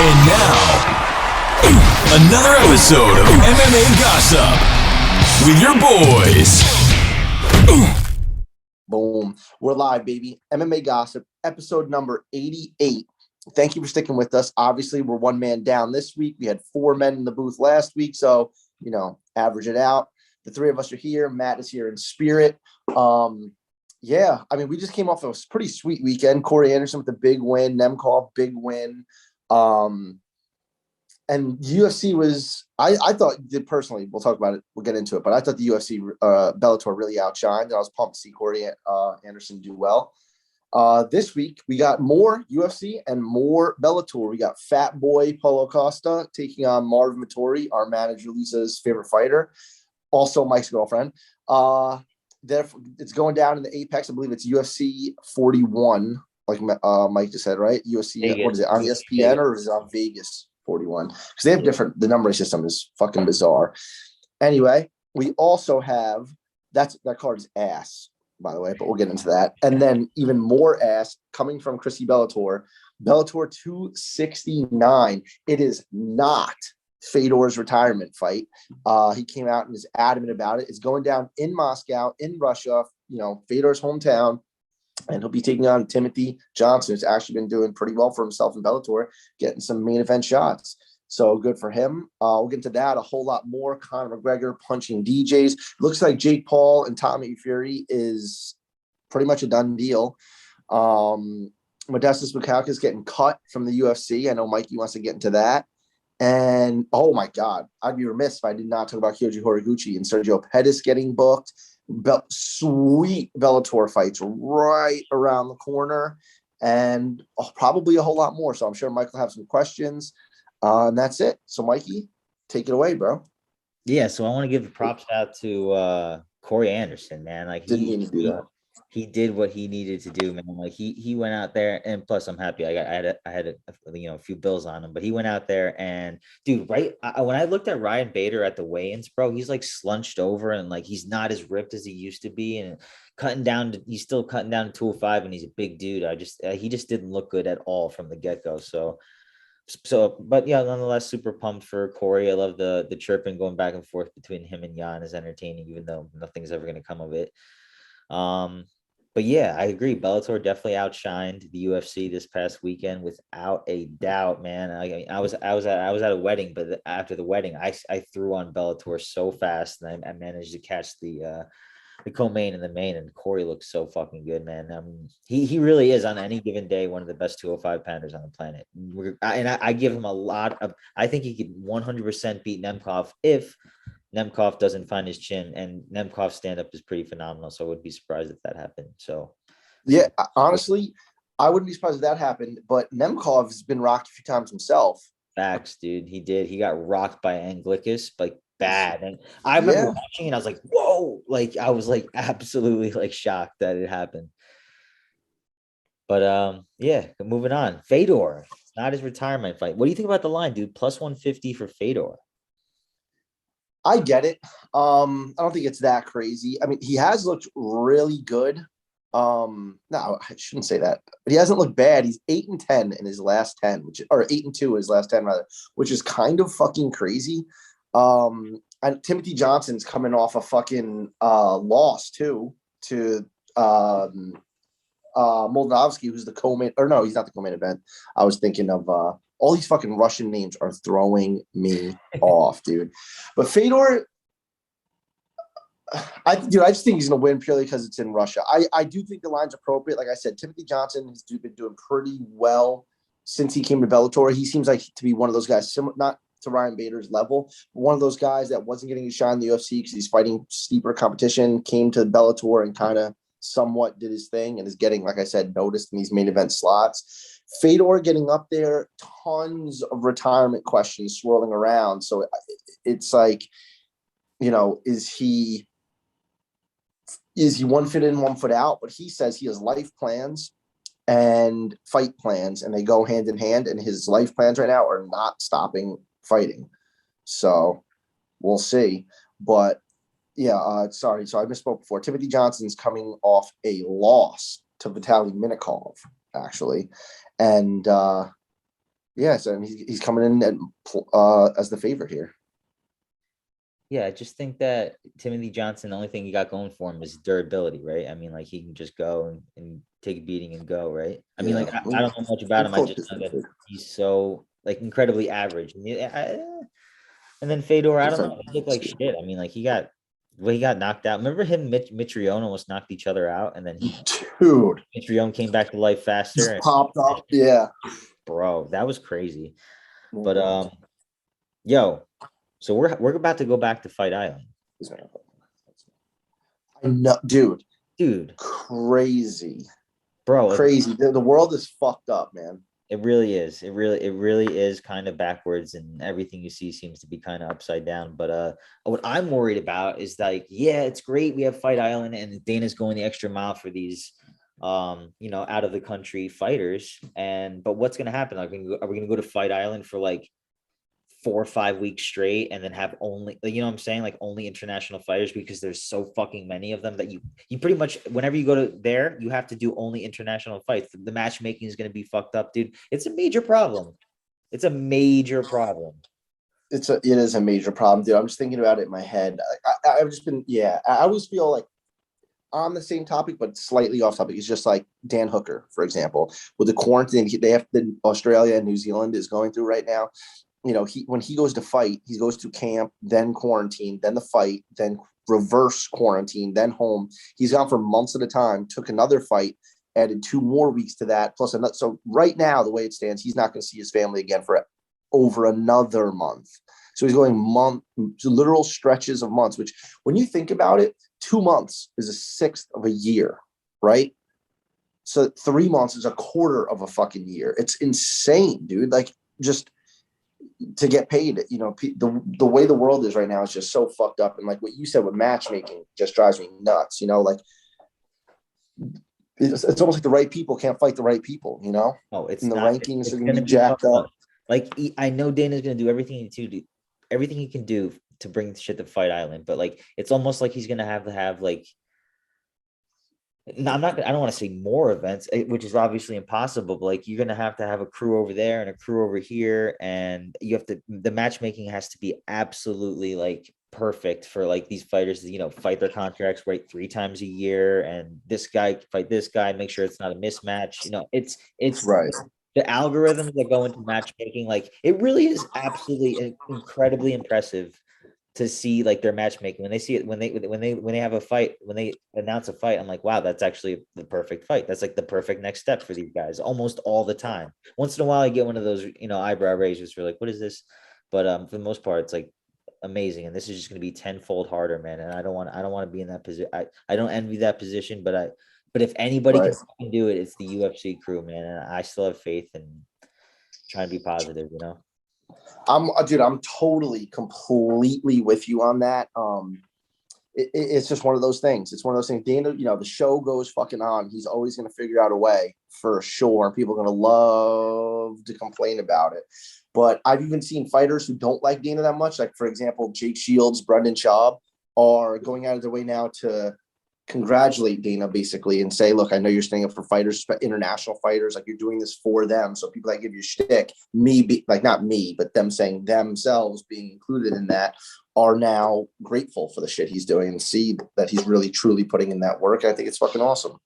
And now, another episode of MMA Gossip with your boys. Boom. We're live, baby. MMA Gossip, episode number 88. Thank you for sticking with us. Obviously, we're one man down this week. We had 4 men in the booth last week, so, average it out. The 3 of us are here. Matt is here in spirit. We just came off a pretty sweet weekend. Corey Anderson with a big win. Nemkov, big win. And UFC was, I thought, personally, we'll talk about it, we'll get into it, but I thought the UFC, Bellator really outshined. I was pumped to see Corey Anderson do well. This week, we got more UFC and more Bellator. We got Fat Boy Paulo Costa taking on Marvin Vettori, our manager Lisa's favorite fighter, also Mike's girlfriend. It's going down in the Apex. I believe it's UFC 41, like Mike just said, right? UFC, Vegas. What is it, on ESPN or is it on Vegas 41? Because they have the numbering system is fucking bizarre. Anyway, we also have, that card is ass, by the way, but we'll get into that. And then even more ass coming from Chrissy Bellator 269. It is not Fedor's retirement fight. He came out and is adamant about it. It's going down in Moscow, in Russia, Fedor's hometown, and he'll be taking on Timothy Johnson, who's actually been doing pretty well for himself in Bellator, getting some main event shots. So good for him. We'll get into that, a whole lot more. Conor McGregor punching DJs. Looks like Jake Paul and Tommy Fury is pretty much a done deal. Modestas Bukauskas is getting cut from the UFC. I know Mikey wants to get into that. And, oh, my God, I'd be remiss if I did not talk about Kyoji Horiguchi and Sergio Pettis getting booked. Sweet Bellator fights right around the corner, and probably a whole lot more. So I'm sure Mike will have some questions. And that's it. So, Mikey, take it away, bro. Yeah, so I want to give the props out to Corey Anderson, man. Like he did what he needed to do, man. Like he went out there, and plus I'm happy. I had a few bills on him, but he went out there and, dude, right. When I looked at Ryan Bader at the weigh-ins, bro, he's like slunched over and like he's not as ripped as he used to be, and he's still cutting down to 205, and he's a big dude. He just didn't look good at all from the get-go. So, but yeah, nonetheless, super pumped for Corey. I love the chirping going back and forth between him and Jan is entertaining, even though nothing's ever going to come of it. But yeah, I agree. Bellator definitely outshined the UFC this past weekend without a doubt, man. I was at a wedding, but after the wedding, I threw on Bellator so fast, and I managed to catch the co-main and the main, and Corey looks so fucking good, man. He really is on any given day one of the best 205 pounders on the planet. I give him a lot of. I think he could 100% beat Nemkov if Nemkov doesn't find his chin, and Nemkov's stand-up is pretty phenomenal, so I would be surprised if that happened. So, yeah, honestly, I wouldn't be surprised if that happened, but Nemkov has been rocked a few times himself. Facts, dude. He did. He got rocked by Anglicus, like bad. And I remember watching it, I was like, whoa, like I was like absolutely like shocked that it happened. But moving on. Fedor, it's not his retirement fight. What do you think about the line, dude? Plus 150 for Fedor. I get it. I don't think it's that crazy. I mean, he has looked really good. No, I shouldn't say that. But he hasn't looked bad. He's 8-10 in his last 10, or 8-2 in his last 10 rather, which is kind of fucking crazy. And Timothy Johnson's coming off a fucking loss too to Moldavsky, who's the co-main, or no, he's not the co-main event. I was thinking of all these fucking Russian names are throwing me off, dude. But Fedor, I just think he's going to win purely because it's in Russia. I do think the line's appropriate. Like I said, Timothy Johnson has been doing pretty well since he came to Bellator. He seems like to be one of those guys, not to Ryan Bader's level, but one of those guys that wasn't getting a shine in the UFC because he's fighting steeper competition, came to Bellator and kind of somewhat did his thing and is getting, like I said, noticed in these main event slots. Fedor getting up there, tons of retirement questions swirling around. So it's like, is he 1 foot in, 1 foot out? But he says he has life plans and fight plans, and they go hand in hand. And his life plans right now are not stopping fighting. So we'll see. But yeah, sorry. So I misspoke before. Timothy Johnson's coming off a loss to Vitaly Minakov, actually. And Yes, and he's coming in as the favorite here. Yeah, I just think that Timothy Johnson, the only thing he got going for him is durability, right? I mean, like he can just go and take a beating and go, right? I mean, like I don't know much about him. I just know that he's so like incredibly average. And then Fedor, I don't know. He looked like shit. I mean, like he got knocked out. Remember him, Mitrione almost knocked each other out, and then Mitrione came back to life faster. Popped up, yeah. Bro, that was crazy. But yo, so we're about to go back to Fight Island. I know, dude. Crazy. Bro, crazy. The world is fucked up, man. It really is. It really is kind of backwards, and everything you see seems to be kind of upside down. But what I'm worried about is like, yeah, it's great we have Fight Island and Dana's going the extra mile for these out of the country fighters. But what's gonna happen? Are we gonna go to Fight Island for like 4 or 5 weeks straight and then have only, you know what I'm saying, like only international fighters, because there's so fucking many of them that you pretty much, whenever you go to there, you have to do only international fights. The matchmaking is going to be fucked up, dude. It's a major problem. It is a major problem, dude. I'm just thinking about it in my head. I've just been, I always feel like on the same topic, but slightly off topic. It's just like Dan Hooker, for example, with the quarantine they have, the Australia and New Zealand is going through right now. When he goes to fight, he goes to camp, then quarantine, then the fight, then reverse quarantine, then home. He's gone for months at a time, took another fight, added 2 more weeks to that, plus another. So right now, the way it stands, he's not going to see his family again for over another month. So he's going literal stretches of months, which when you think about it, 2 months is a sixth of a year, right? So 3 months is a quarter of a fucking year. It's insane, dude. Like, just to get paid, the way the world is right now is just so fucked up. And like what you said with matchmaking just drives me nuts, like it's almost like the right people can't fight the right people, Oh, it's and the not, rankings are going to be jacked up. Like, I know Dana's going to do everything he can do to bring shit to Fight Island, but like, it's almost like he's going to have like, no, I don't want to say more events, which is obviously impossible, but like, you're going to have a crew over there and a crew over here. And the matchmaking has to be absolutely like perfect for like these fighters to, fight their contracts right 3 times a year. And this guy fight this guy, make sure it's not a mismatch. It's right. The algorithms that go into matchmaking, like it really is absolutely incredibly impressive to see like their matchmaking when they see it, when they have a fight, when they announce a fight. I'm like, wow, that's actually the perfect fight. That's like the perfect next step for these guys almost all the time. Once in a while I get one of those, eyebrow raisers for like, what is this? But for the most part, it's like amazing. And this is just going to be tenfold harder, man. And I don't want to be in that position. I don't envy that position, but if anybody can do it, it's the UFC crew, man. And I still have faith and trying to be positive, I'm totally, completely with you on that. It's just one of those things. It's one of those things. Dana, the show goes fucking on. He's always going to figure out a way for sure. People are going to love to complain about it. But I've even seen fighters who don't like Dana that much. Like, for example, Jake Shields, Brendan Schaub are going out of their way now to congratulate Dana basically and say, look, I know you're staying up for fighters, international fighters, like you're doing this for them. So people that give you shtick, not me, but them saying themselves being included in that, are now grateful for the shit he's doing and see that he's really truly putting in that work. I think it's fucking awesome.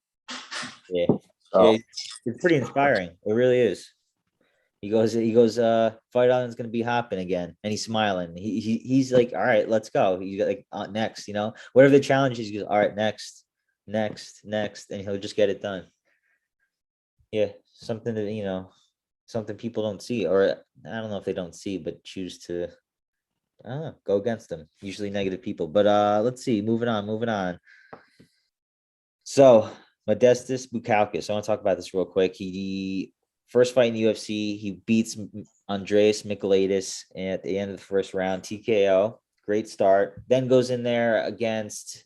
Yeah. It's pretty inspiring. It really is. He goes, Fight Island's gonna be hopping again, and he's smiling. He's like, all right, let's go. He's like, next, whatever the challenge is, he goes, all right, next, and he'll just get it done. Yeah, something that something people don't see, or I don't know if they don't see, but choose to, I don't know, go against them. Usually negative people. But let's see, moving on. So Modestas Bukauskas, I want to talk about this real quick. He first fight in the UFC, he beats Andreas Michailidis at the end of the first round, TKO. Great start. Then goes in there against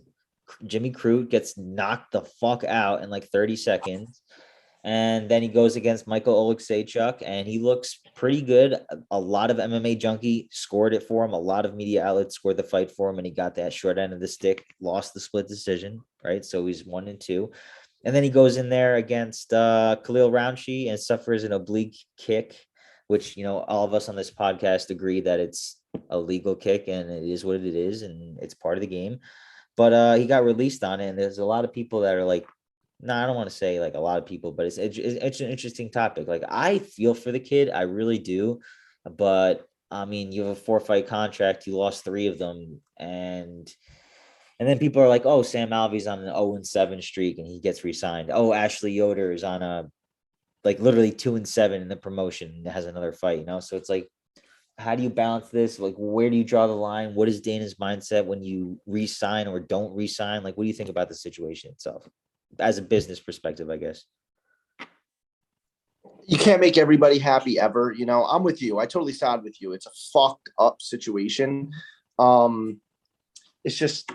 Jimmy Crute, gets knocked the fuck out in like 30 seconds. And then he goes against Michael Oleksiejczuk, and he looks pretty good. A lot of MMA Junkie scored it for him. A lot of media outlets scored the fight for him, and he got that short end of the stick, lost the split decision, right? So he's 1-2. And then he goes in there against Khalil Roundtree and suffers an oblique kick, which, you know, all of us on this podcast agree that it's a legal kick and it is what it is and it's part of the game. But he got released on it, and there's a lot of people that are like, no, I don't want to say like a lot of people, but it's an interesting topic. Like, I feel for the kid, I really do, but I mean, you have a 4-fight contract, you lost 3 of them, and then people are like, oh, Sam Alvey's on an 0-7 streak and he gets re-signed. Oh, Ashley Yoder is on a like literally 2-7 in the promotion and has another fight, you know? So it's like, how do you balance this? Like, where do you draw the line? What is Dana's mindset when you re-sign or don't re-sign? Like, what do you think about the situation itself as a business perspective, I guess? You can't make everybody happy ever. You know, I'm with you. I totally side with you. It's a fucked up situation. It's just,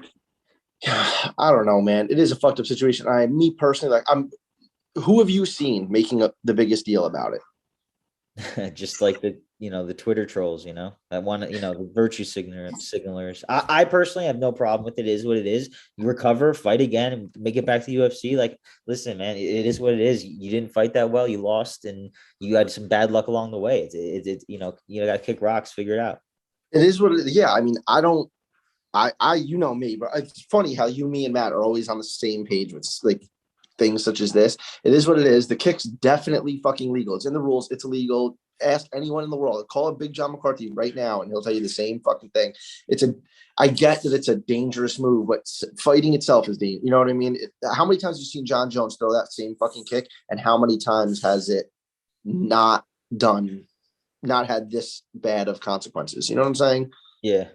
I don't know, man. It is a fucked up situation. Me personally, who have you seen making up the biggest deal about it? Just like the Twitter trolls, that one, the virtue signalers. I personally have no problem with it. It is what it is. You recover, fight again, and make it back to the UFC. Like, listen, man, it is what it is. You didn't fight that well. You lost, and you had some bad luck along the way. It's you got to kick rocks, figure it out. It is what it is. Yeah, I mean, you know me, but it's funny how you, me, and Matt are always on the same page with like things such as this. It is what it is. The kick's definitely fucking legal. It's in the rules. It's illegal. Ask anyone in the world. Call up Big John McCarthy right now, and he'll tell you the same fucking thing. I get that it's a dangerous move, but fighting itself is dangerous. You know what I mean? How many times have you seen John Jones throw that same fucking kick, and how many times has it not had this bad of consequences? You know what I'm saying? Yeah,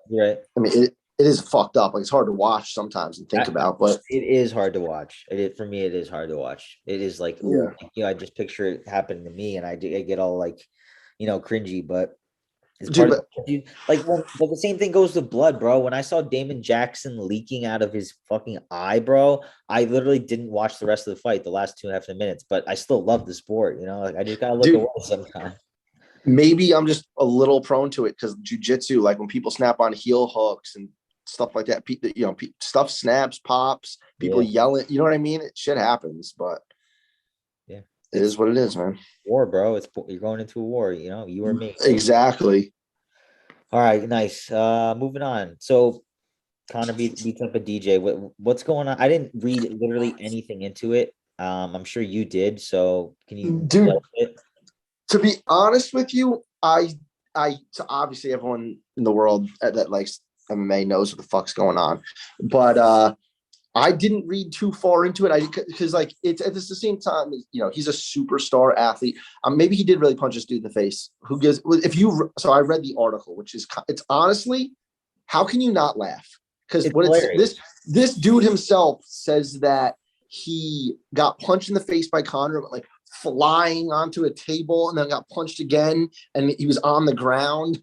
right. I mean, it is fucked up. Like, it's hard to watch sometimes and think about, but it is hard to watch. For me, it is hard to watch. It is like, ooh, I just picture it happening to me, and I get all like, cringy. But it's part of but the same thing goes to blood, bro. When I saw Damon Jackson leaking out of his fucking eye, bro, I literally didn't watch the rest of the fight, the last 2.5 minutes. But I still love the sport. Like, I just gotta look away sometimes. Maybe I'm just a little prone to it because jiu-jitsu, like when people snap on heel hooks and stuff like that, stuff snaps, pops, people yelling, you know what I mean? Shit happens, but yeah, it is what it is, man. War, bro. You're going into a war, you or me. Exactly. All right, nice. Moving on. So Connor beats up a DJ. What's going on? I didn't read literally anything into it. I'm sure you did. So can you do it? To be honest with you, so obviously everyone in the world that likes MMA knows what the fuck's going on, but I didn't read too far into it. Because like it's at the same time, he's a superstar athlete. Maybe he did really punch this dude in the face. Who gives? So I read the article, which is it's honestly, how can you not laugh? Because this dude himself says that he got punched in the face by Conor, but like flying onto a table and then got punched again and he was on the ground.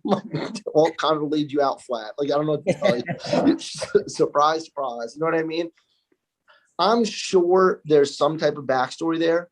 All kind of laid you out flat. Like, I don't know what to tell you. Surprise. You know what I mean? I'm sure there's some type of backstory there,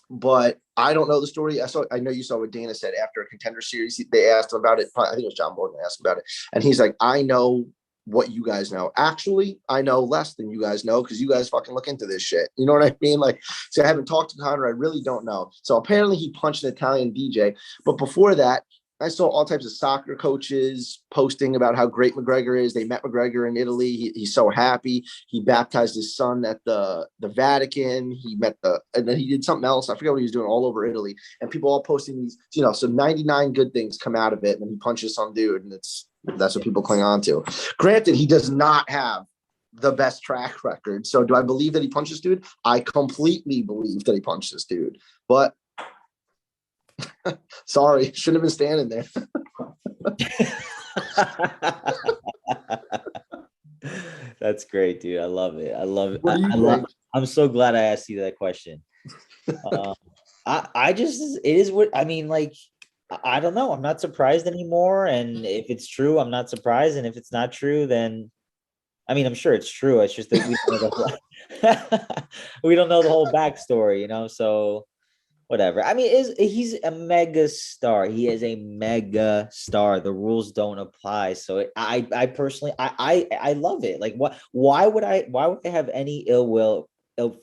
but I don't know the story. I know you saw what Dana said after a Contender Series. They asked him about it. I think it was John Morgan asked about it. And he's like, I know what you guys know. Actually, I know less than you guys know because you guys fucking look into this shit. You know what I mean? Like, so I haven't talked to Conor. I really don't know. So apparently he punched an Italian DJ. But before that, I saw all types of soccer coaches posting about how great McGregor is. They met McGregor in Italy. He's so happy. He baptized his son at the Vatican. And then he did something else. I forget what he was doing all over Italy. And people all posting these, so 99 good things come out of it. And then he punches some dude, and that's what people cling on to. Granted, he does not have the best track record. So do I believe that he punched this dude? I completely believe that he punched this dude. But sorry, shouldn't have been standing there. That's great, dude. I love it. I'm so glad I asked you that question. It is what I mean. Like, I don't know. I'm not surprised anymore. And if it's true, I'm not surprised. And if it's not true, then I mean, I'm sure it's true. It's just that we don't know the whole backstory, So whatever. I mean, he's a mega star. He is a mega star. The rules don't apply. So I personally, I love it. Like, why would I have any ill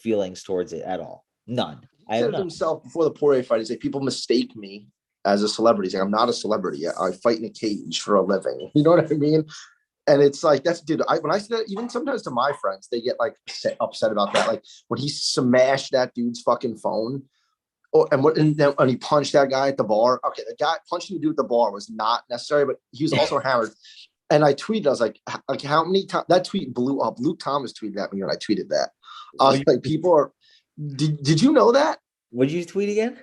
feelings towards it at all? None. He said it himself before the Poirier fight. He said, people mistake me as a celebrity. He's like, I'm not a celebrity. I fight in a cage for a living. You know what I mean? And it's like, that's, dude, when I say that, even sometimes to my friends, they get like upset about that. Like when he smashed that dude's fucking phone. Oh, and then when he punched that guy at the bar. Okay, the guy punching the dude at the bar was not necessary, but he was also hammered. And I tweeted, I was like how many times that tweet blew up? Luke Thomas tweeted at me when I tweeted that. I was like, people are, did you know that? What'd you tweet again?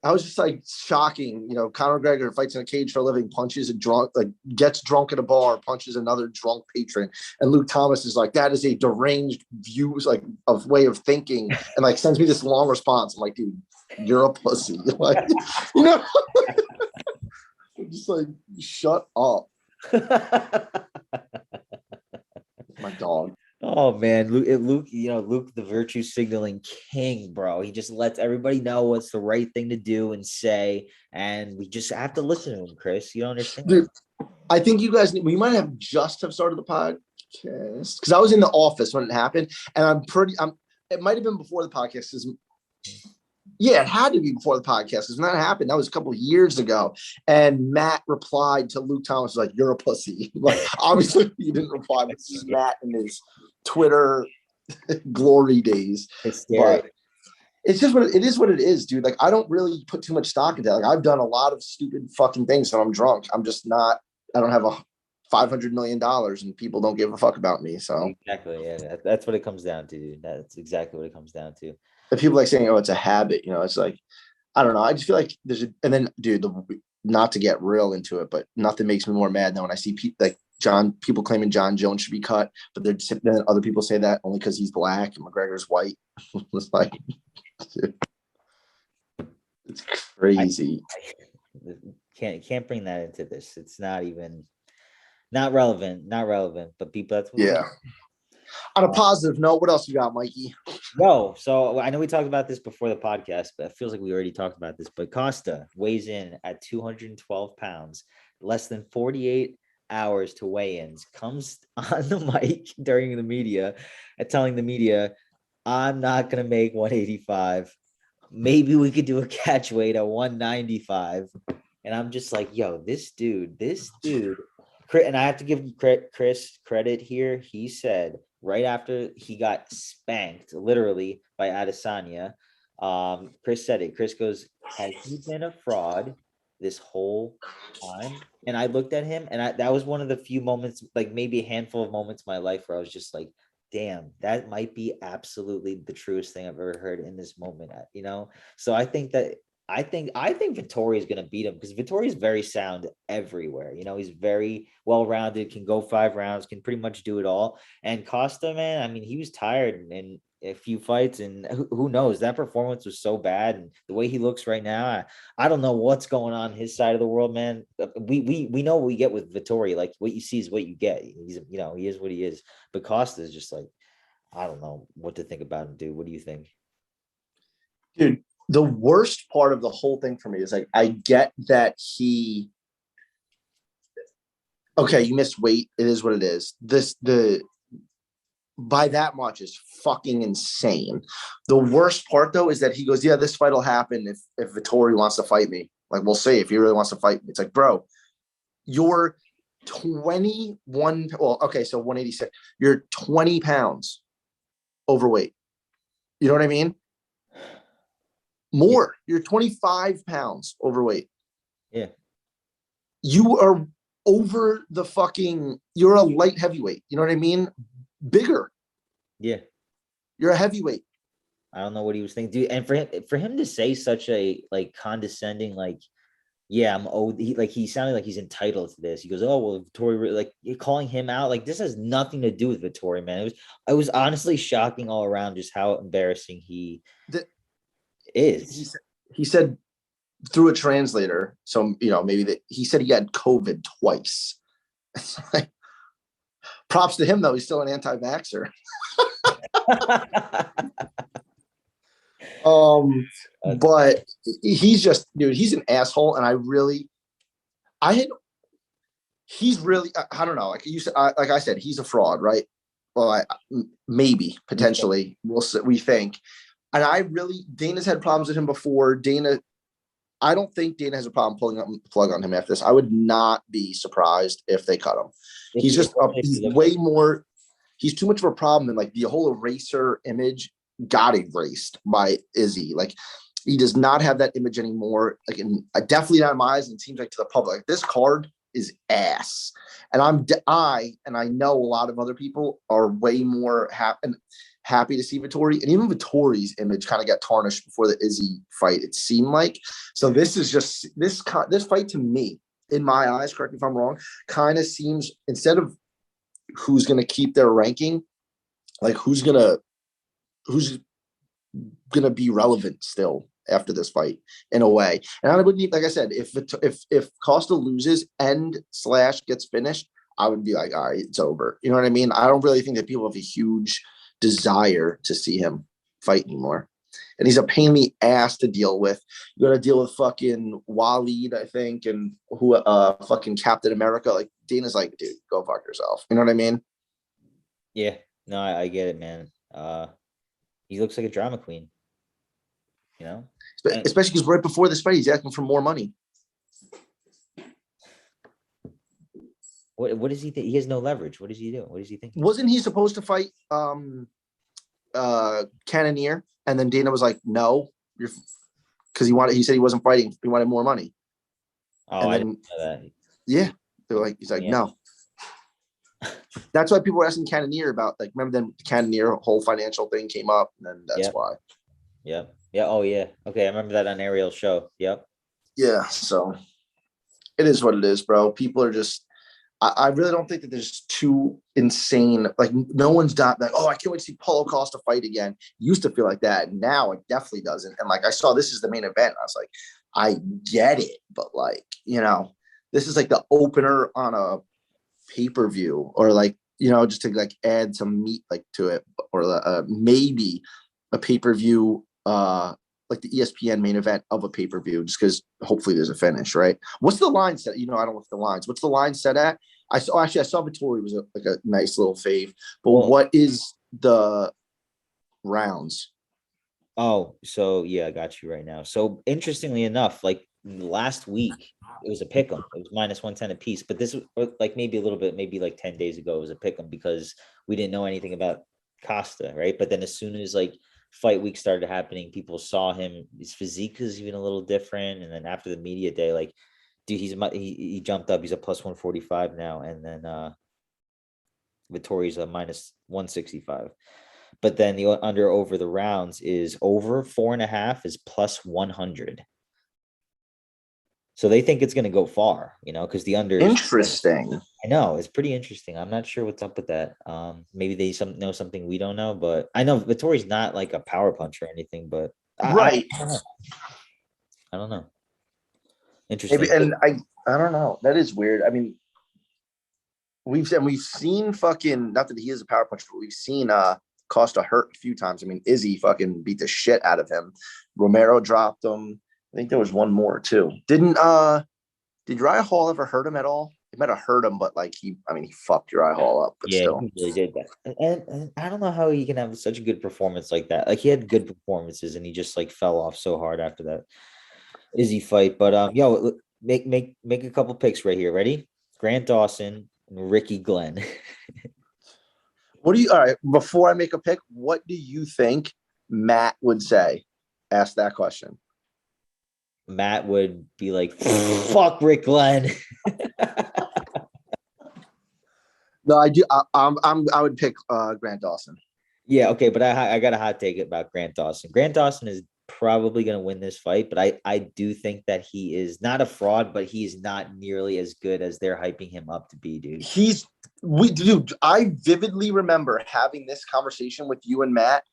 I was just like, shocking. You know, Conor McGregor fights in a cage for a living, punches a drunk, like gets drunk at a bar, punches another drunk patron. And Luke Thomas is like, that is a deranged views, like, of way of thinking. And like sends me this long response. I'm like, dude, you're a pussy. Like, you know, I'm just like, shut up. My dog. Oh man, Luke, Luke, the virtue signaling king, bro. He just lets everybody know what's the right thing to do and say, and we just have to listen to him, Chris. You don't understand, dude. I think you guys, we might have just have started the podcast because I was in the office when it happened, and it might have been before the podcast. Yeah, it had to be before the podcast because when that happened, that was a couple of years ago. And Matt replied to Luke Thomas like, "You're a pussy." Like, obviously, he didn't reply, but this is Matt in his Twitter glory days. But it's just what it is, dude. Like, I don't really put too much stock into that. Like, I've done a lot of stupid fucking things when I'm drunk. I'm just not. I don't have $500 million, and people don't give a fuck about me. So exactly, yeah, that's what it comes down to, dude. That's exactly what it comes down to. And people like saying, "Oh, it's a habit," you know. It's like, I don't know. I just feel like and then, dude, not to get real into it, but nothing makes me more mad than when I see people claiming John Jones should be cut, but then other people say that only because he's black and McGregor's white. It's like, dude, it's crazy. Can't bring that into this. It's not relevant. But people, that's what On a positive note, what else you got, Mikey? No, so I know we talked about this before the podcast, but it feels like we already talked about this. But Costa weighs in at 212 pounds, less than 48 hours to weigh-ins, comes on the mic during the media and telling the media, I'm not going to make 185. Maybe we could do a catch weight at 195. And I'm just like, yo, this dude, and I have to give Chris credit here. He said right after he got spanked, literally, by Adesanya, Chris said it. Chris goes, has he been a fraud this whole time? And I looked at him, and that was one of the few moments, like maybe a handful of moments in my life where I was just like, damn, that might be absolutely the truest thing I've ever heard in this moment, you know? So I think Vettori is going to beat him because Vettori is very sound everywhere. You know, he's very well-rounded, can go 5 rounds, can pretty much do it all. And Costa, man, I mean, he was tired in a few fights, and who knows? That performance was so bad, and the way he looks right now, I don't know what's going on his side of the world, man. We know what we get with Vettori. Like, what you see is what you get. He's, you know, he is what he is. But Costa is just like, I don't know what to think about him, dude. What do you think? Dude, the worst part of the whole thing for me is like, I get that you missed weight. It is what it is. By that much is fucking insane. The worst part though is that he goes, yeah, this fight will happen if Vettori wants to fight me. Like, we'll see if he really wants to fight me. It's like, bro, you're 21. Well, okay, so 186. You're 20 pounds overweight. You know what I mean? More. You're 25 pounds overweight. Yeah. You are over the fucking, you're a light heavyweight. You know what I mean? Bigger. Yeah. You're a heavyweight. I don't know what he was thinking, dude. And for him to say such a like condescending, like, yeah, I'm old. He sounded like he's entitled to this. He goes, oh well, Vettori, like, you're calling him out. Like, this has nothing to do with Vettori, man. It was honestly shocking all around just how embarrassing he is. He said through a translator. So, you know, maybe he said he had COVID twice. Like, props to him though. He's still an anti-vaxxer. But he's just, dude, he's an asshole. And he's really, I don't know. Like you said, like I said, he's a fraud, right? Well, maybe potentially we'll see, we think. And Dana's had problems with him before. Dana I don't think Dana has a problem pulling up the plug on him after this. I would not be surprised if they cut him. He's way more. He's too much of a problem, and like the whole eraser image got erased by Izzy. Like he does not have that image anymore. Like, definitely not in my eyes, and it seems like to the public, like, this card is ass. And I know a lot of other people are way more happy to see Vettori, and even Vettori's image kind of got tarnished before the Izzy fight. It seemed like this is just this fight to me, in my eyes. Correct me if I'm wrong. Kind of seems, instead of who's going to keep their ranking, like who's gonna be relevant still after this fight in a way. And I wouldn't, like I said, if Costa loses and / gets finished, I would be like, all right, it's over. You know what I mean? I don't really think that people have a huge desire to see him fight anymore. And he's a pain in the ass to deal with. You got to deal with fucking Waleed, I think, and fucking Captain America. Like, Dana's like, dude, go fuck yourself. You know what I mean? Yeah, no, I get it, man. He looks like a drama queen. You know, especially because right before this fight, he's asking for more money. What does he think? He has no leverage. What does he do? What does he think? Wasn't he supposed to fight Cannonier? And then Dana was like, no, because he said he wasn't fighting. He wanted more money. Oh, I didn't know that. Yeah. He's like, no. That's why people were asking Cannonier about, like, remember then the Cannonier whole financial thing came up, and then that's why. Yep. Yeah. Oh, yeah. Okay. I remember that on Ariel's show. Yep. Yeah. So it is what it is, bro. People are just, I really don't think that there's too insane. Like, no one's not like, oh, I can't wait to see Paulo Costa fight again. Used to feel like that. Now it definitely doesn't. And like, I saw this is the main event. I was like, I get it. But like, you know, this is like the opener on a pay-per-view, or like, you know, just to like add some meat like to it, or maybe a pay-per-view, like the ESPN main event of a pay-per-view, just because hopefully there's a finish, right? What's the line set? You know, I don't look at the lines. What's the line set at? I saw Vettori was like a nice little fave, but what is the rounds? Oh, so yeah, I got you right now. So interestingly enough, like last week, it was a pick'em. It was -110 a piece, but this was like maybe a little bit, maybe like 10 days ago, it was a pick'em because we didn't know anything about Costa, right? But then as soon as like fight week started happening, people saw him, his physique is even a little different. And then after the media day, like, dude, he jumped up, he's a +145 now. And then Vittori's a -165. But then the under over the rounds is over 4.5 is +100. So they think it's going to go far, you know, because the under. Interesting. I know, it's pretty interesting. I'm not sure what's up with that. Maybe they know something we don't know, but I know Vittori's not like a power puncher or anything, but right. I don't know. Interesting. Maybe, and I don't know. That is weird. I mean, we've seen fucking, not that he is a power puncher, but we've seen Costa hurt a few times. I mean, Izzy fucking beat the shit out of him. Romero dropped him. I think there was one more too. Did Uriah Hall ever hurt him at all? He might have hurt him, but like he fucked Uriah Hall up. But still, he really did that. And I don't know how he can have such a good performance like that. Like, he had good performances, and he just like fell off so hard after that Izzy fight. But yo, make a couple picks right here. Ready? Grant Dawson and Ricky Glenn. All right, before I make a pick, what do you think Matt would say? Ask that question. Matt would be like, fuck Rick Glenn. No, I do. I would pick Grant Dawson. Yeah, okay, but I got a hot take about Grant Dawson. Grant Dawson is probably going to win this fight, but I do think that he is not a fraud, but he is not nearly as good as they're hyping him up to be, dude. I vividly remember having this conversation with you and Matt.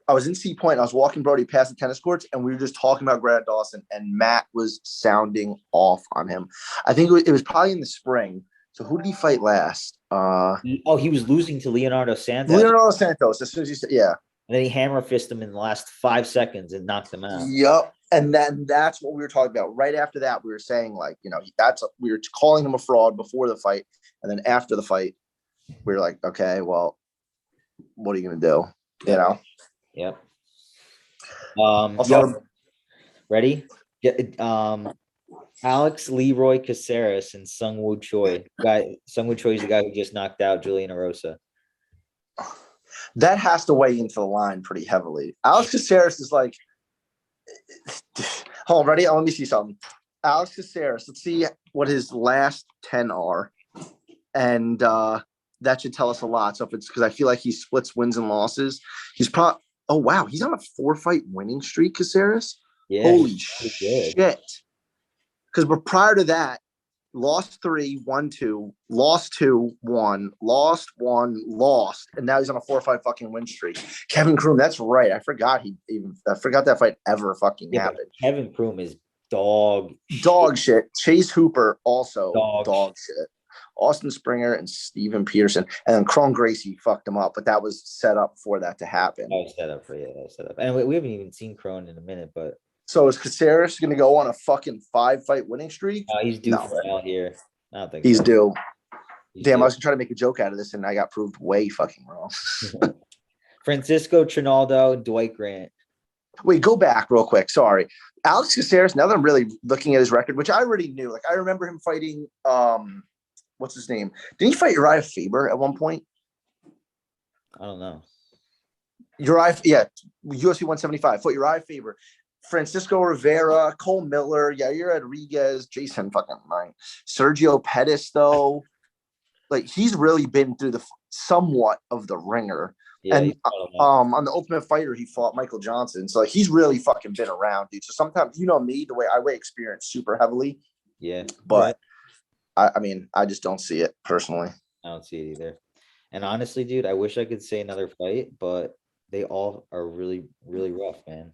I was in Sea Point. I was walking Brody past the tennis courts, and we were just talking about Grant Dawson, and Matt was sounding off on him. I think it was probably in the spring. So who did he fight last? He was losing to Leonardo Santos. As soon as you said, yeah. And then he hammer fisted him in the last 5 seconds and knocked him out. Yep. And then that's what we were talking about. Right after that, we were saying, like, you know, we were calling him a fraud before the fight. And then after the fight, we were like, okay, well, what are you going to do? You know? Yep. Also, ready? Yeah, Alex Leroy Caceres and Sungwoo Choi. Sungwoo Choi is the guy who just knocked out Julian Erosa. That has to weigh into the line pretty heavily. Alex Caceres is like, hold on, ready? Let me see something. Alex Caceres, let's see what his last 10 are. And that should tell us a lot. So if it's because I feel like he splits wins and losses, he's probably, oh, wow, he's on a 4-fight winning streak, Caceres. Yeah, holy shit. Because prior to that, lost 3, won 2, lost 2, won, lost 1, lost, and now he's on a 4-fight fucking win streak. Kevin Kroom, that's right. I forgot that fight ever fucking happened. Kevin Kroom is dog shit. Chase Hooper also dog shit. Austin Springer and Steven Peterson, and then Cron Gracie fucked him up, but that was set up for that to happen. That was set up. And we haven't even seen Cron in a minute, but. So is Caceres going to go on a fucking 5-fight winning streak? He's due for out here. I don't think he's so. due. Damn, I was trying to make a joke out of this, and I got proved way fucking wrong. Francisco Trinaldo, Dwight Grant. Wait, go back real quick. Sorry. Alex Caceres, now that I'm really looking at his record, which I already knew, like I remember him fighting, what's his name? Didn't he fight Uriah Faber at one point? I don't know. UFC 175. Fought Uriah Faber. Francisco Rivera, Cole Miller, Yair Rodriguez, Jason fucking Knight, Sergio Pettis, though. Like, he's really been through the somewhat of the ringer. Yeah, and on the Ultimate Fighter, he fought Michael Johnson. So like, he's really fucking been around, dude. So sometimes, you know me, the way I weigh experience super heavily. Yeah. But I mean, I just don't see it personally. I don't see it either. And honestly, dude, I wish I could say another fight, but they all are really, really rough, man.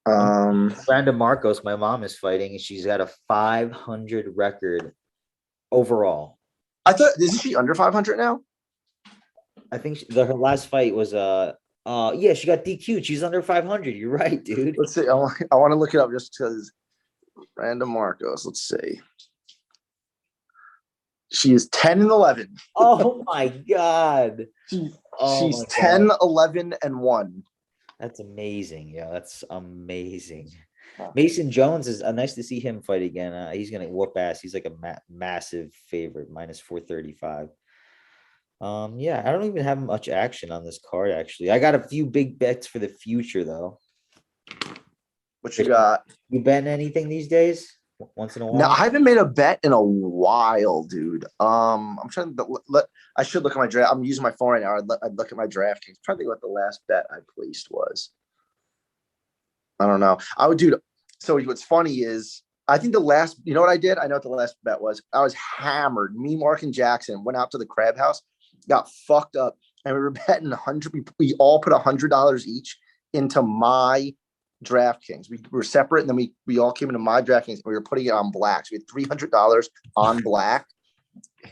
Brandon Marcos, my mom is fighting, and she's got a 500 record overall. I thought, isn't she under 500 now? I think her last fight was yeah, she got DQ'd. She's under 500. You're right, dude. Let's see. I want to look it up just because Brandon Marcos. Let's see. She is 10-11. Oh my god. She's 10-11-1. That's amazing. Yeah, that's amazing. Mason Jones is nice to see him fight again. He's gonna whoop ass. He's like a massive favorite, minus 435. Yeah, I don't even have much action on this card. Actually, I got a few big bets for the future though. What you got? You betting anything these days? Once in a while. No, I haven't made a bet in a while, dude. I'm trying to I should look at my draft. I'm using my phone right now. I'd look at my DraftKings. I'm trying to think what the last bet I placed was. I don't know. Dude. So what's funny is I think the last, you know what I did? I know what the last bet was. I was hammered. Me, Mark, and Jackson went out to the Crab House, got fucked up, and we were betting 100. We all put $100 each into my DraftKings. We were separate, and then we all came into my DraftKings, and we were putting it on black. So we had $300 on black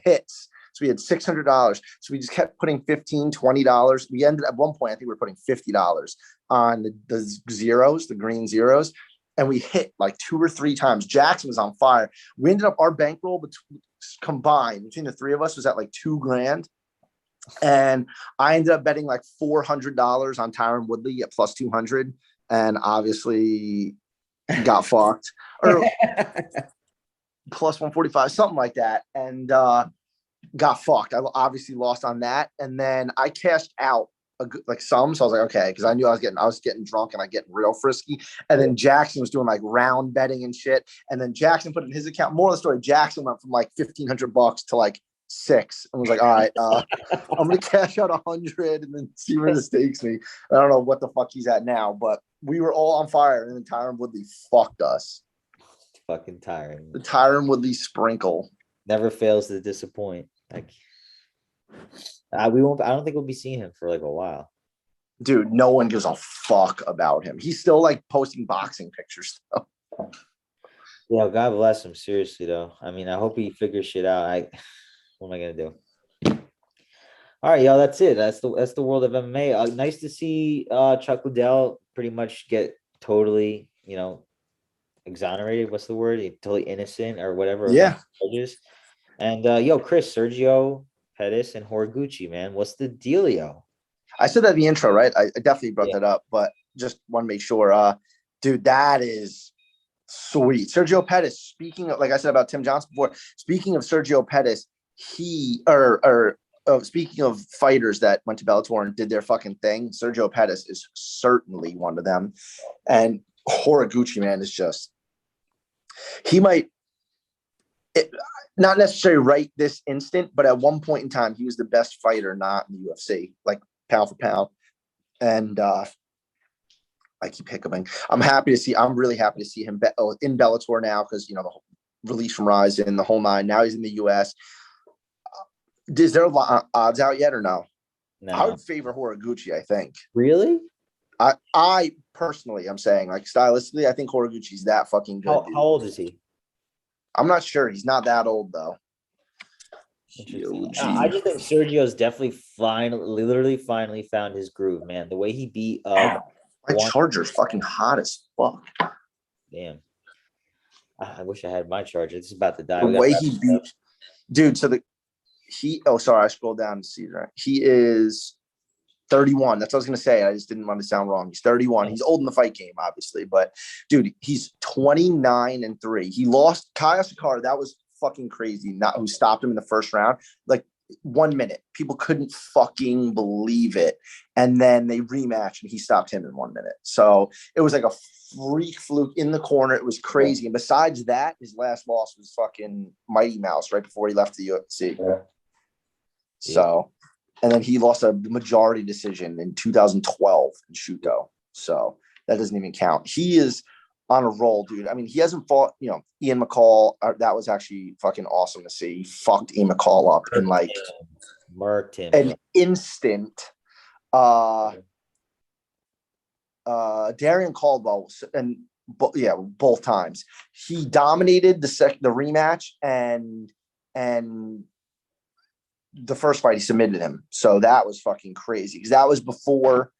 hits. So we had $600. So we just kept putting $15, $20. We ended at one point, I think we were putting $50 on the zeros, the green zeros. And we hit like 2 or 3 times. Jackson was on fire. We ended up, our bankroll combined between the three of us was at like $2,000. And I ended up betting like $400 on Tyron Woodley at plus 200. And obviously got fucked. Or plus 145, something like that. And got fucked. I obviously lost on that. And then I cashed out some. So I was like, okay, because I knew I was getting drunk and I getting real frisky. And then Jackson was doing like round betting and shit. And then Jackson put in his account. More of the story, Jackson went from like $1,500 to like $6 and was like, all right, I'm gonna cash out 100 and then see where this takes me. I don't know what the fuck he's at now, but we were all on fire, and then Tyron Woodley fucked us. Fucking Tyron. The Tyron Woodley sprinkle never fails to disappoint. Like, we won't. I don't think we'll be seeing him for like a while. Dude, no one gives a fuck about him. He's still like posting boxing pictures though. Yeah, God bless him. Seriously though. I mean, I hope he figures shit out. What am I gonna do? All right, y'all. That's it. That's the world of MMA. Nice to see Chuck Liddell pretty much get totally, exonerated. What's the word? Totally innocent or whatever. Yeah. Charges. And Chris, Sergio Pettis and Horiguchi, man, what's the dealio? I said that in the intro, right? I definitely brought that up, but just want to make sure. Dude, that is sweet. Sergio Pettis, speaking of, like I said about Tim Johnson before, speaking of Sergio Pettis, speaking of fighters that went to Bellator and did their fucking thing, Sergio Pettis is certainly one of them. And Horiguchi, man, is just, he might, not necessarily right this instant, but at one point in time, he was the best fighter not in the UFC, like pound for pound. And I keep hiccuping. I'm really happy to see him in Bellator now because, you know, the release from Rise in the whole nine. Now he's in the US. Is there odds out yet or no? No. I would favor Horiguchi, I think. Really? I personally, I'm saying, like, stylistically, I think Horiguchi's that fucking good. How old is he? I'm not sure. He's not that old, though. I just think Sergio's definitely finally found his groove, man. The way he beat my Charger's fucking hot as fuck. Damn. I wish I had my Charger. This is about to die. The way he beat, dude. So sorry, I scrolled down to see that. He is 31. That's what I was gonna say. I just didn't want to sound wrong. He's 31. He's old in the fight game, obviously, but dude, he's 29-3. He lost Kaya Sakara. That was fucking crazy. Not who stopped him in the first round. Like 1 minute. People couldn't fucking believe it. And then they rematched and he stopped him in 1 minute. So it was like a freak fluke in the corner. It was crazy. And besides that, his last loss was fucking Mighty Mouse right before he left the UFC. Yeah. So, and then he lost a majority decision in 2012 in Shuto. So that doesn't even count. He is on a roll, dude. I mean, he hasn't fought, you know, Ian McCall. That was actually fucking awesome to see. He fucked Ian McCall up in like an instant. Darian Caldwell both times he dominated the rematch and the first fight he submitted him. So that was fucking crazy because that was before.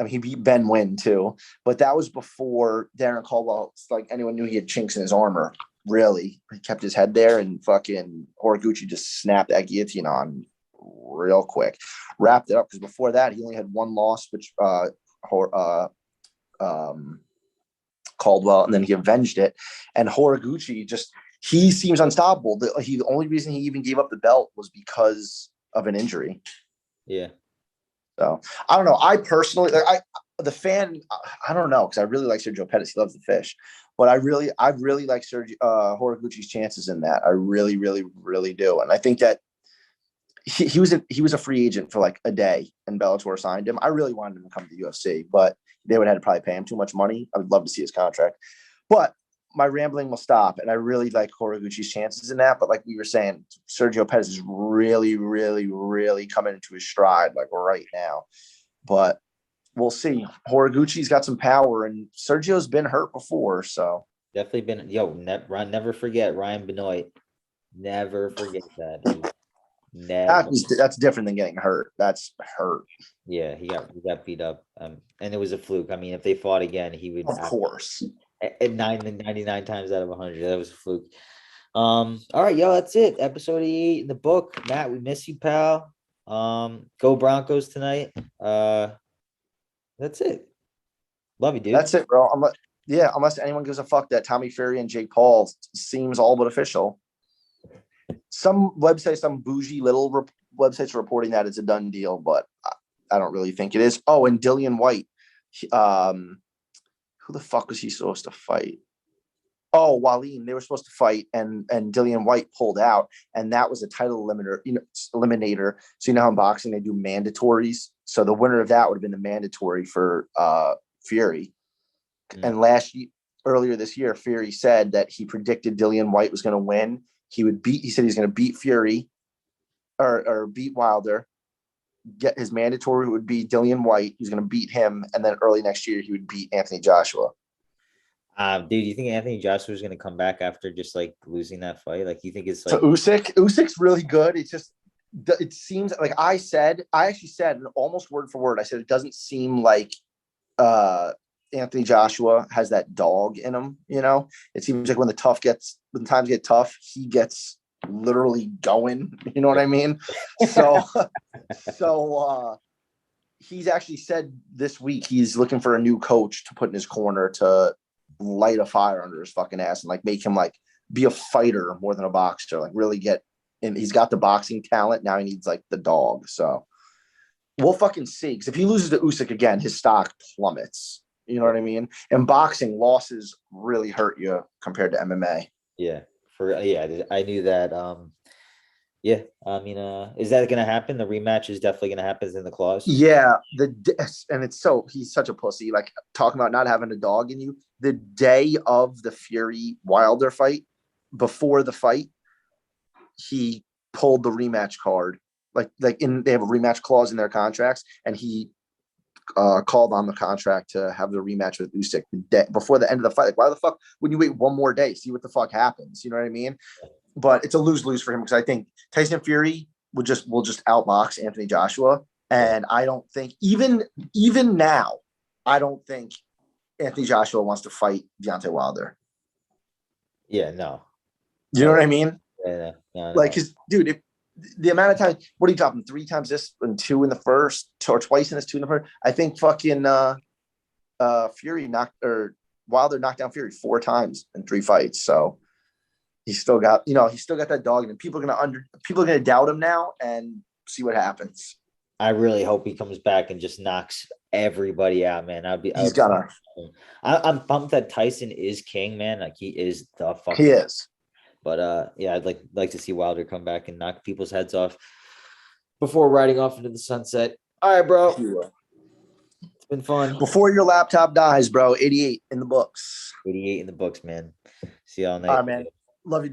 I mean, he beat Ben Nguyen too, but that was before Darren Caldwell, like anyone knew he had chinks in his armor. Really, he kept his head there, and fucking Horiguchi just snapped that guillotine on real quick, wrapped it up. Because before that, he only had one loss, which Caldwell, and then he avenged it. And Horiguchi he seems unstoppable. The only reason he even gave up the belt was because of an injury. Yeah. So I don't know. I personally, I don't know because I really like Sergio Pettis. He loves the fish, but I really like Horiguchi's chances in that. I really, really, really do. And I think that he was a free agent for like a day, and Bellator signed him. I really wanted him to come to the UFC, but they would have to probably pay him too much money. I would love to see his contract, but my rambling will stop. And I really like Horiguchi's chances in that. But like we were saying, Sergio Pettis is really, really, really coming into his stride like right now. But we'll see. Horiguchi's got some power, and Sergio's been hurt before. So definitely been. Never forget Ryan Benoit. Never forget that. Dude. Never. That's different than getting hurt. That's hurt. Yeah, he got beat up. And it was a fluke. I mean, if they fought again, he would. Of course. At 99 times out of 100, that was a fluke. All right, yo, that's it. Episode 88 in the book. Matt, we miss you, pal. Go Broncos tonight. That's it. Love you, dude. That's it, bro. Unless anyone gives a fuck that Tommy Fury and Jake Paul seems all but official. Some websites, some bougie little websites are reporting that it's a done deal, but I don't really think it is. Oh, and Dillian White. Who the fuck was he supposed to fight? Oh, Waleem. They were supposed to fight, and Dillian White pulled out, and that was a title eliminator. So you know how in boxing they do mandatories. So the winner of that would have been the mandatory for Fury. And earlier this year, Fury said that he predicted Dillian White was going to win. He said he's going to beat Fury or beat Wilder. Get his mandatory would be Dillian White. He's going to beat him, and then early next year he would beat Anthony Joshua. Dude, you think Anthony Joshua is going to come back after just like losing that fight? Like, you think it's like so Usyk's really good. It's just it seems like I actually said almost word for word. I said it doesn't seem like Anthony Joshua has that dog in him. You know, it seems like when times get tough, he gets literally going. You know what I mean? So he's actually said this week he's looking for a new coach to put in his corner to light a fire under his fucking ass and like make him like be a fighter more than a boxer, like really get. And he's got the boxing talent. Now he needs like the dog. So we'll fucking see. Because if he loses to Usyk again, his stock plummets. You know what I mean? And boxing losses really hurt you compared to MMA. Yeah. I knew that. Yeah. I mean, is that going to happen? The rematch is definitely going to happen in the clause. Yeah. And it's he's such a pussy. Like talking about not having a dog in you. The day of the Fury Wilder fight, before the fight, he pulled the rematch card. They have a rematch clause in their contracts, and he called on the contract to have the rematch with Usyk the day before the end of the fight. Like, why the fuck would you wait one more day, see what the fuck happens? You know what I mean? But it's a lose-lose for him because I think Tyson Fury will just outbox Anthony Joshua, and I don't think even now, I don't think Anthony Joshua wants to fight Deontay Wilder. Yeah, no. You know what I mean? Yeah, no. Like, cause dude, if the amount of time, what are you dropping? 3 times this and 2 in the first, or twice in this 2 in the first. I think fucking Fury Wilder knocked down Fury 4 times in 3 fights. So he's still got that dog, and people are gonna doubt him now and see what happens. I really hope he comes back and just knocks everybody out, man. I'm pumped that Tyson is king, man. Like he is the fucking. He is. But yeah, I'd like to see Wilder come back and knock people's heads off before riding off into the sunset. All right, bro. It's been fun. Before your laptop dies, bro. 88 in the books. 88 in the books, man. See y'all next. All right, man. Love you.